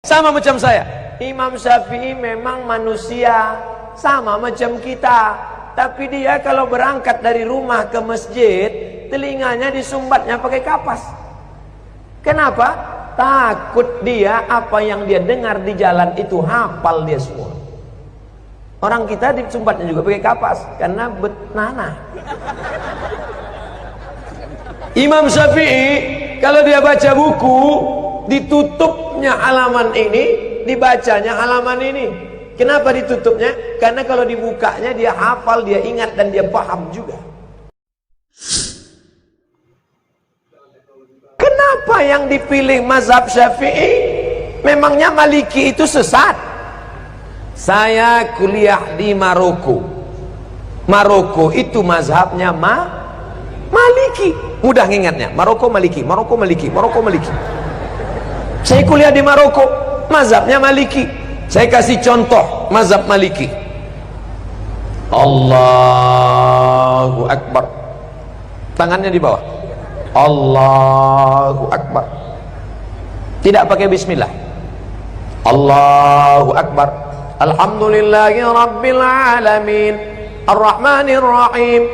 Sama macam saya. Imam Syafi'i memang manusia, sama macam kita. Tapi dia kalau berangkat dari rumah ke masjid, telinganya disumbatnya pakai kapas. Kenapa? Takut dia apa yang dia dengar di jalan itu hafal dia semua. Orang kita disumbatnya juga pakai kapas karena betnana. Imam Syafi'i kalau dia baca buku, ditutupnya halaman ini, dibacanya halaman ini. Kenapa ditutupnya? Karena kalau dibukanya dia hafal, dia ingat dan dia paham juga. Kenapa yang dipilih mazhab Syafi'i? Memangnya Maliki itu sesat? Saya kuliah di Maroko. Maroko itu mazhabnya Maliki. Mudah ingatnya. Maroko Maliki, Maroko Maliki, Maroko Maliki. Saya kuliah di Maroko, mazhabnya Maliki. Saya kasih contoh mazhab Maliki. Allahu Akbar. Tangannya di bawah. Allahu Akbar. Tidak pakai bismillah. Allahu Akbar. Alhamdulillahi Rabbil Alamin, Ar-Rahmanir Rahim,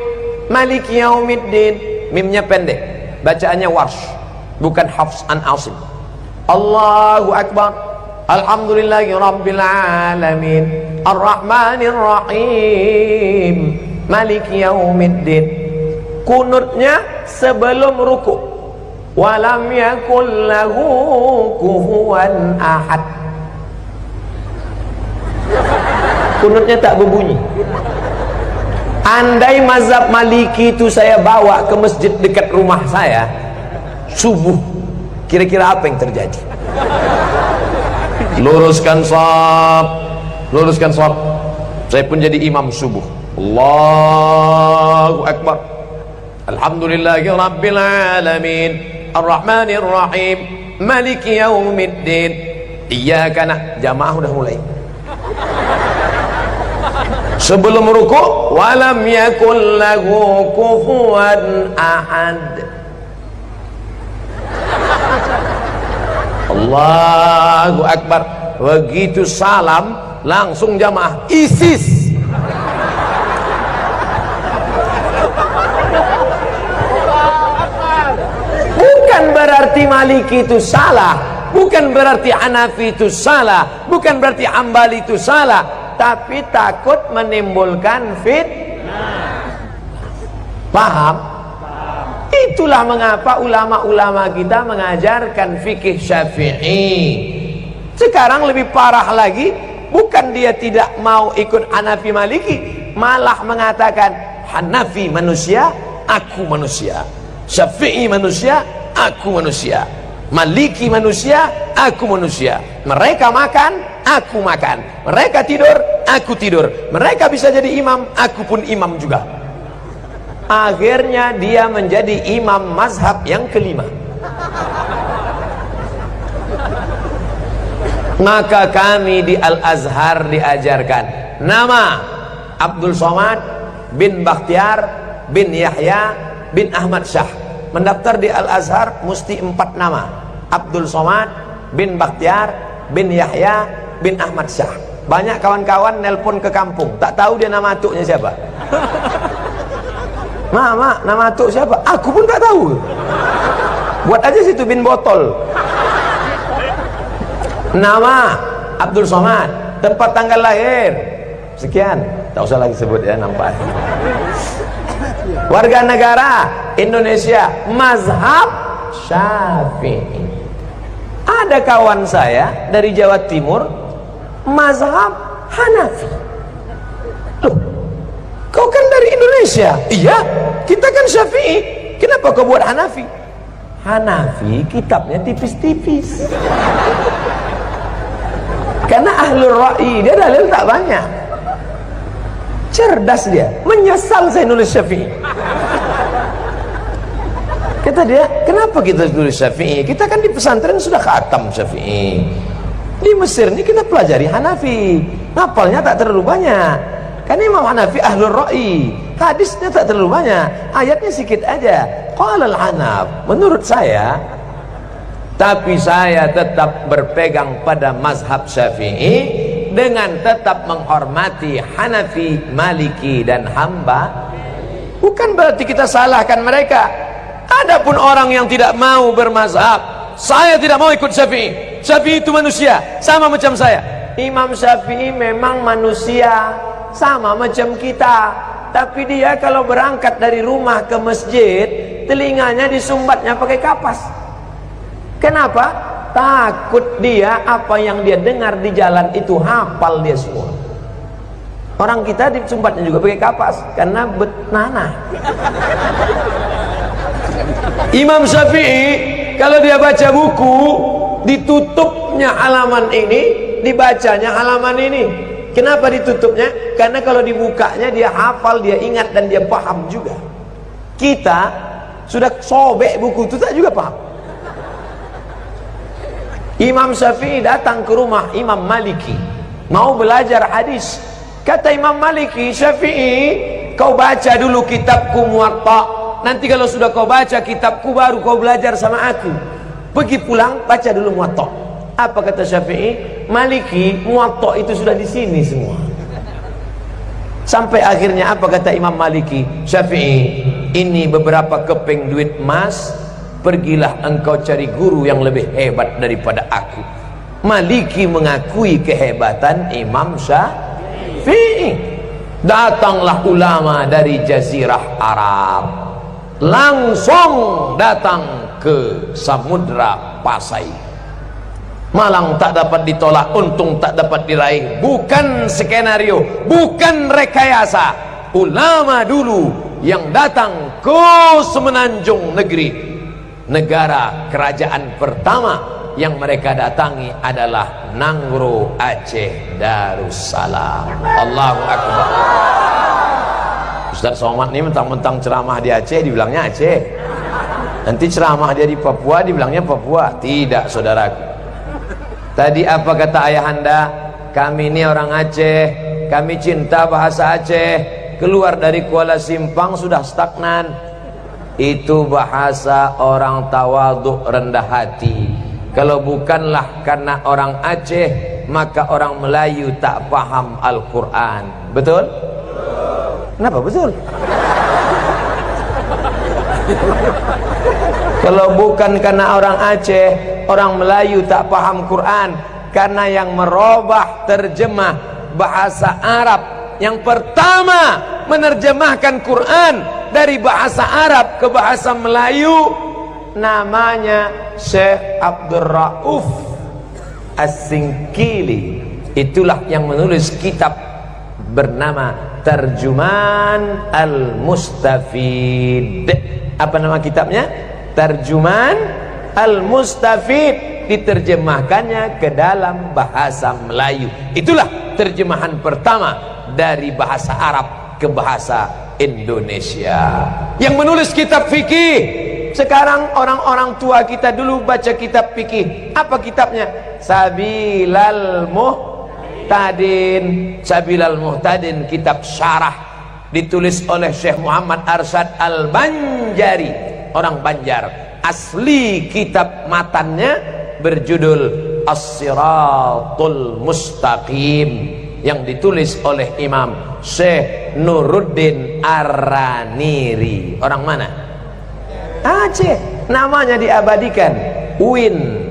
Maliki Yaumiddin. Mimnya pendek, bacaannya warsh, bukan Hafs an Asim. Allahu Akbar. Alhamdulillahi Rabbil Alamin, Ar-Rahmanir Rahim, Maliki Yaumiddin. Kunutnya sebelum ruku. Walam yakul lahu kufuwan ahad. Kunutnya tak berbunyi. Andai mazhab Maliki itu saya bawa ke masjid dekat rumah saya subuh, kira-kira apa yang terjadi? Luruskan shaf, luruskan shaf. Saya pun jadi imam subuh. Allahu Akbar. Alhamdulillahi Rabbil Alamin, Ar-Rahmanir Rahim, Maliki Yaumiddin. Iyyaka jamaah udah mulai. Sebelum ruku, walam yakul lahu kufuwan ahad. Allahu Akbar. Begitu salam langsung jamaah ISIS. Bukan berarti Maliki itu salah, bukan berarti Hanafi itu salah, bukan berarti Hambali itu salah, tapi takut menimbulkan fitnah. Paham? Itulah mengapa ulama-ulama kita mengajarkan fikih Syafi'i. Sekarang lebih parah lagi, bukan dia tidak mau ikut Hanafi Maliki, malah mengatakan Hanafi manusia, aku manusia. Syafi'i manusia, aku manusia. Maliki manusia, aku manusia. Mereka makan, aku makan. Mereka tidur, aku tidur. Mereka bisa jadi imam, aku pun imam juga. Akhirnya dia menjadi imam mazhab yang kelima. Maka kami di Al-Azhar diajarkan nama Abdul Somad bin Bakhtiar bin Yahya bin Ahmad Syah. Mendaftar di Al-Azhar mesti 4 nama. Abdul Somad bin Bakhtiar bin Yahya bin Ahmad Syah. Banyak kawan-kawan nelpon ke kampung, tak tahu dia nama atuknya siapa. Mak, nama atuk siapa? Aku pun tak tahu. Buat aja situ bin botol. Nama Abdul Somad, tempat tanggal lahir sekian, tak usah lagi sebut ya, nampak. Warga negara Indonesia, mazhab Syafi'i. Ada kawan saya dari Jawa Timur, mazhab Hanafi. Loh, kau kan dari Indonesia? Iya, kita kan Syafi'i. Kenapa kau buat Hanafi? Hanafi kitabnya tipis-tipis. Karena ahlul ra'i, dia dalil tak banyak. Cerdas dia, menyesal saya nulis Syafi'i. Kata dia, kenapa kita tulis Syafi'i? Kita kan di pesantren sudah khatam Syafi'i. Di Mesir ini kita pelajari Hanafi, ngapalnya tak terlalu banyak. Kan Imam Hanafi ahlul ra'i, hadisnya tak terlalu banyak, ayatnya sedikit aja. Qala al-Hanaf, menurut saya tapi saya tetap berpegang pada mazhab Syafi'i dengan tetap menghormati Hanafi, Maliki dan Hamba. Bukan berarti kita salahkan mereka. Adapun orang yang tidak mau bermazhab, saya tidak mau ikut Syafi'i. Syafi'i itu manusia, sama macam saya. Imam Syafi'i memang manusia, sama macam kita. Tapi dia kalau berangkat dari rumah ke masjid, telinganya disumbatnya pakai kapas. Kenapa? Takut dia apa yang dia dengar di jalan itu hafal dia semua. Orang kita disumbatnya juga pakai kapas karena betnana. Imam Syafi'i kalau dia baca buku, ditutupnya halaman ini, dibacanya halaman ini. Kenapa ditutupnya? Karena kalau dibukanya dia hafal, dia ingat dan dia paham juga. Kita sudah sobek buku itu tak juga paham. Imam Syafi'i datang ke rumah Imam Maliki, mau belajar hadis. Kata Imam Maliki, Syafi'i, kau baca dulu kitabku Muwatta. Nanti kalau sudah kau baca kitabku baru kau belajar sama aku. Pergi pulang baca dulu Muwatta. Apa kata Syafi'i? Maliki, Muwatta itu sudah di sini semua. Sampai akhirnya apa kata Imam Maliki? Syafi'i, ini beberapa keping duit emas, pergilah engkau cari guru yang lebih hebat daripada aku. Maliki mengakui kehebatan Imam Syafi'i. Datanglah ulama dari Jazirah Arab, langsung datang ke Samudra Pasai. Malang tak dapat ditolak, untung tak dapat diraih. Bukan skenario, bukan rekayasa. Ulama dulu yang datang ke Semenanjung Negeri, negara kerajaan pertama yang mereka datangi adalah Nangro Aceh Darussalam. Allahu Akbar. Ustaz Somad ini mentang-mentang ceramah di Aceh dibilangnya Aceh, nanti ceramah dia di Papua dibilangnya Papua. Tidak, saudaraku. Tadi apa kata ayahanda? Kami ini orang Aceh, kami cinta bahasa Aceh. Keluar dari Kuala Simpang sudah stagnan. Itu bahasa orang tawaduk, rendah hati. Kalau bukanlah karena orang Aceh, maka orang Melayu tak paham Al-Quran. Betul? Kenapa betul? Kalau bukan karena orang Aceh, orang Melayu tak paham Quran. Karena yang merubah terjemah bahasa Arab, yang pertama menerjemahkan Quran dari bahasa Arab ke bahasa Melayu, namanya Syekh Abdul Rauf As-Singkili. Itulah yang menulis kitab bernama Tarjuman Al-Mustafid. Apa nama kitabnya? Tarjuman Al-Mustafid. Diterjemahkannya ke dalam bahasa Melayu. Itulah terjemahan pertama dari bahasa Arab ke bahasa Indonesia. Yang menulis kitab fikih. Sekarang orang-orang tua kita dulu baca kitab fikih. Apa kitabnya? Sabilal Muhtadin. Sabilal Muhtadin, kitab syarah, ditulis oleh Syekh Muhammad Arsyad Al-Banjari, orang Banjar. Asli kitab matannya berjudul As-Siratul Mustaqim, yang ditulis oleh Imam Syekh Nuruddin Ar-Raniri. Orang mana? Aceh. Namanya diabadikan, UIN